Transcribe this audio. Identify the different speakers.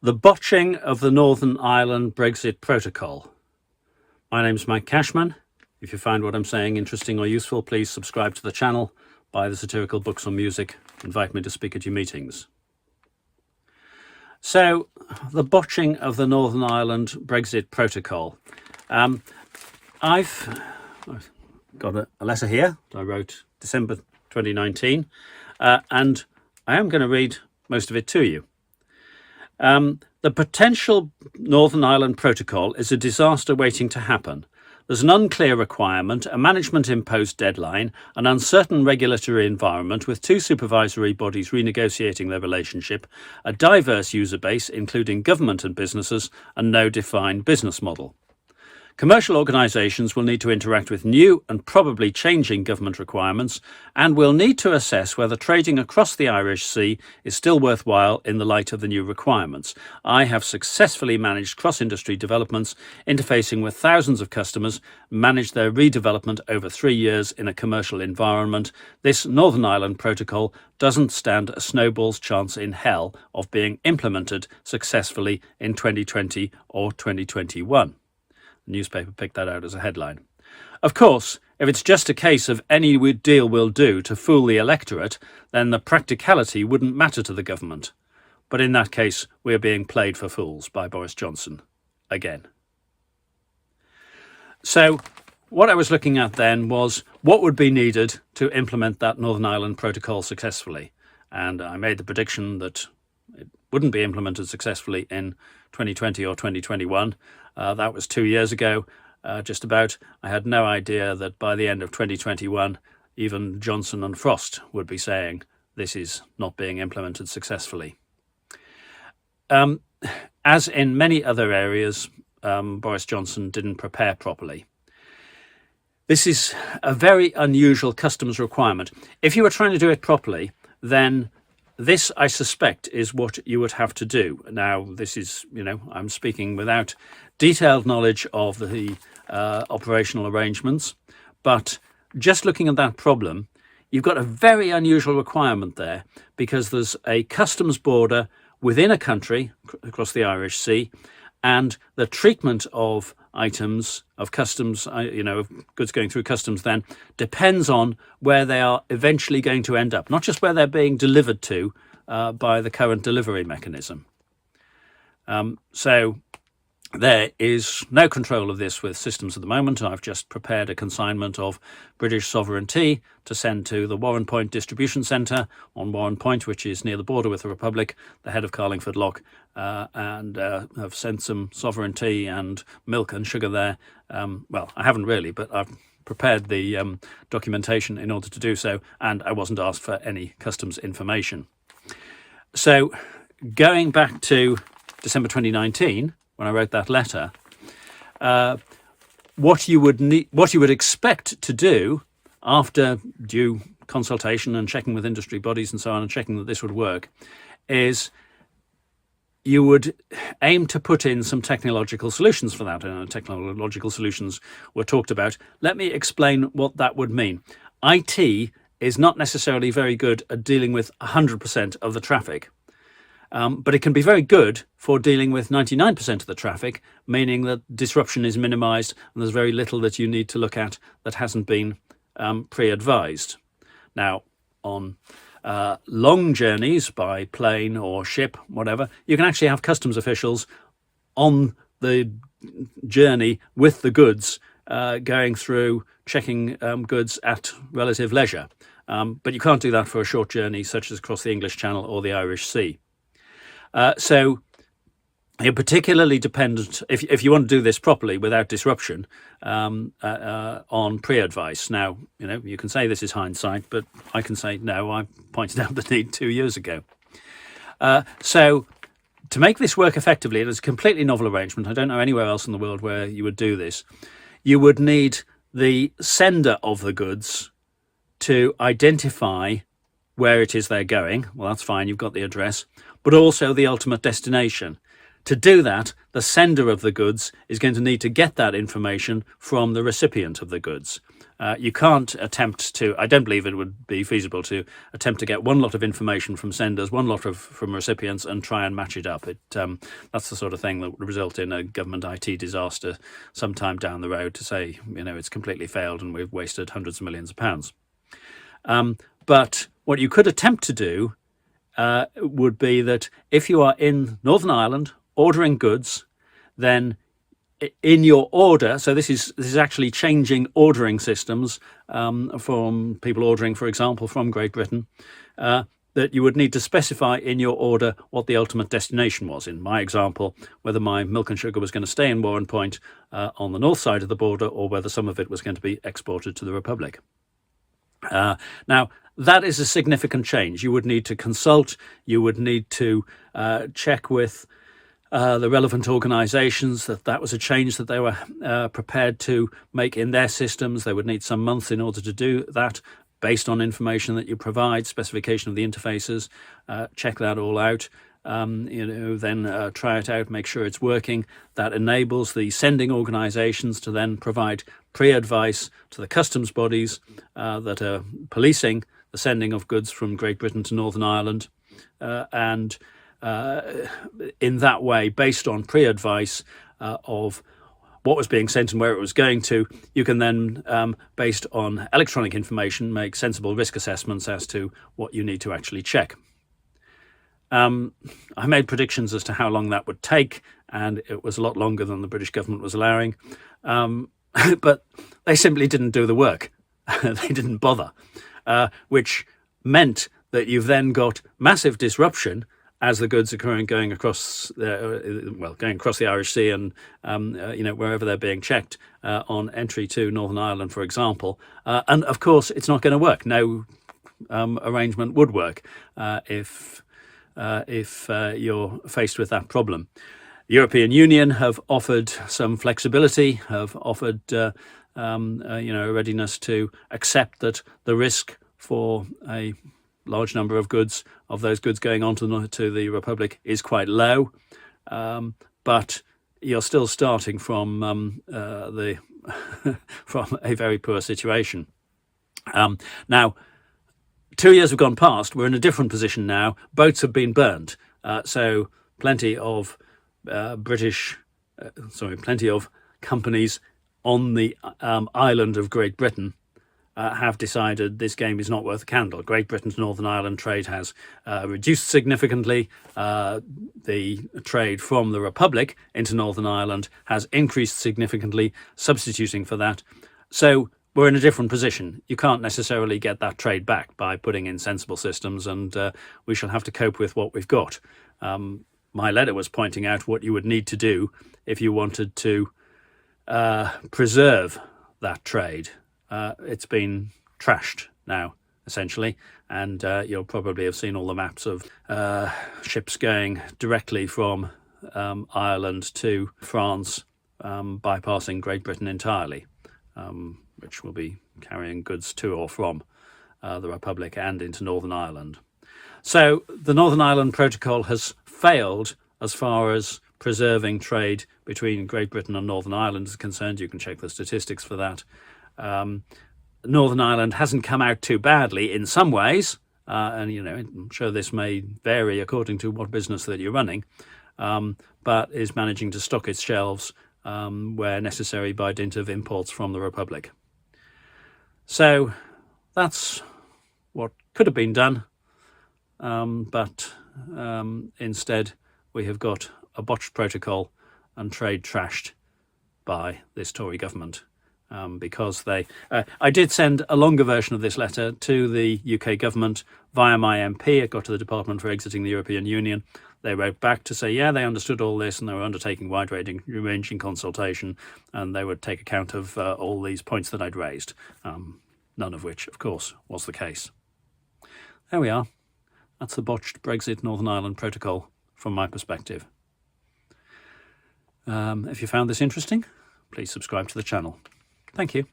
Speaker 1: The botching of the Northern Ireland Brexit protocol. My name's Mike Cashman. If you find what I'm saying interesting or useful, please subscribe to the channel, buy the satirical books on music, invite me to speak at your meetings. So, the botching of the Northern Ireland Brexit protocol. I've got a letter here that I wrote December 2019, and I am going to read most of it to you. The potential Northern Ireland Protocol is a disaster waiting to happen. There's an unclear requirement, a management-imposed deadline, an uncertain regulatory environment with two supervisory bodies renegotiating their relationship, a diverse user base, including government and businesses, and no defined business model. Commercial organisations will need to interact with new and probably changing government requirements and will need to assess whether trading across the Irish Sea is still worthwhile in the light of the new requirements. I have successfully managed cross-industry developments, interfacing with thousands of customers, managed their redevelopment over 3 years in a commercial environment. This Northern Ireland Protocol doesn't stand a snowball's chance in hell of being implemented successfully in 2020 or 2021. The newspaper picked that out as a headline. Of course, if it's just a case of any deal will do to fool the electorate, then the practicality wouldn't matter to the government. But in that case, we're being played for fools by Boris Johnson again. So what I was looking at then was what would be needed to implement that Northern Ireland Protocol successfully. And I made the prediction that it wouldn't be implemented successfully in 2020 or 2021. That was 2 years ago, just about. I had no idea that by the end of 2021, even Johnson and Frost would be saying this is not being implemented successfully. As in many other areas, Boris Johnson didn't prepare properly. This is a very unusual customs requirement. If you were trying to do it properly, then this, I suspect, is what you would have to do. Now, this is, I'm speaking without detailed knowledge of the operational arrangements, but just looking at that problem, you've got a very unusual requirement there because there's a customs border within a country across the Irish Sea, and the treatment of items, of customs, of goods going through customs then depends on where they are eventually going to end up, not just where they're being delivered to by the current delivery mechanism. So there is no control of this with systems at the moment. I've just prepared a consignment of British sovereignty to send to the Warren Point Distribution Centre on Warren Point, which is near the border with the Republic, the head of Carlingford Lough, and have sent some sovereignty and milk and sugar there. Well, I haven't really, but I've prepared the documentation in order to do so, and I wasn't asked for any customs information. So going back to December 2019, when I wrote that letter, what you would expect to do after due consultation and checking with industry bodies and so on and checking that this would work is you would aim to put in some technological solutions for that. And technological solutions were talked about. Let me explain what that would mean. IT is not necessarily very good at dealing with 100% of the traffic. But it can be very good for dealing with 99% of the traffic, meaning that disruption is minimised and there's very little that you need to look at that hasn't been pre-advised. Now, on long journeys by plane or ship, whatever, you can actually have customs officials on the journey with the goods going through, checking goods at relative leisure. But you can't do that for a short journey such as across the English Channel or the Irish Sea. So you're particularly dependent, if you want to do this properly without disruption, on pre-advice. Now, you can say this is hindsight, but I can say, no, I pointed out the need 2 years ago. So to make this work effectively, it is a completely novel arrangement. I don't know anywhere else in the world where you would do this. You would need the sender of the goods to identify where it is they're going. Well, that's fine. You've got the address, but also the ultimate destination. To do that, the sender of the goods is going to need to get that information from the recipient of the goods. You can't attempt to, I don't believe it would be feasible to attempt to get one lot of information from senders, one lot from recipients, and try and match it up. That's the sort of thing that would result in a government IT disaster sometime down the road, to say, it's completely failed and we've wasted hundreds of millions of pounds. But what you could attempt to do would be that if you are in Northern Ireland ordering goods, then in your order, so this is actually changing ordering systems from people ordering, for example, from Great Britain, that you would need to specify in your order what the ultimate destination was. In my example, whether my milk and sugar was going to stay in Warren Point on the north side of the border, or whether some of it was going to be exported to the Republic. Now, that is a significant change. You would need to consult, you would need to check with the relevant organisations that was a change that they were prepared to make in their systems. They would need some months in order to do that, based on information that you provide, specification of the interfaces, check that all out, then try it out, make sure it's working. That enables the sending organisations to then provide pre-advice to the customs bodies that are policing the sending of goods from Great Britain to Northern Ireland, and in that way, based on pre-advice of what was being sent and where it was going to, you can then, based on electronic information, make sensible risk assessments as to what you need to actually check. I made predictions as to how long that would take, and it was a lot longer than the British government was allowing. But they simply didn't do the work. They didn't bother, which meant that you've then got massive disruption as the goods are going across the Irish Sea and wherever they're being checked on entry to Northern Ireland, for example. And of course, it's not going to work. No arrangement would work if you're faced with that problem. The European Union have offered some flexibility, have offered a readiness to accept that the risk for a large number of goods, of those goods going on to the Republic, is quite low, but you're still starting from from a very poor situation. Now, 2 years have gone past. We're in a different position now. Boats have been burned, so plenty of plenty of companies on the island of Great Britain have decided this game is not worth a candle. Great Britain to Northern Ireland trade has reduced significantly. The trade from the Republic into Northern Ireland has increased significantly, substituting for that. So we're in a different position. You can't necessarily get that trade back by putting in sensible systems, and we shall have to cope with what we've got. My letter was pointing out what you would need to do if you wanted to preserve that trade. It's been trashed now, essentially, and you'll probably have seen all the maps of ships going directly from Ireland to France, bypassing Great Britain entirely, which will be carrying goods to or from the Republic and into Northern Ireland. So the Northern Ireland Protocol has failed as far as preserving trade between Great Britain and Northern Ireland is concerned. You can check the statistics for that. Northern Ireland hasn't come out too badly in some ways, and I'm sure this may vary according to what business that you're running, but is managing to stock its shelves where necessary by dint of imports from the Republic. So that's what could have been done, but instead we have got a botched protocol and trade trashed by this Tory government. Because I did send a longer version of this letter to the UK government via my MP. It got to the Department for Exiting the European Union. They wrote back to say, yeah, they understood all this and they were undertaking wide-ranging consultation, and they would take account of all these points that I'd raised, none of which, of course, was the case. There we are. That's the botched Brexit Northern Ireland Protocol from my perspective. If you found this interesting, please subscribe to the channel. Thank you.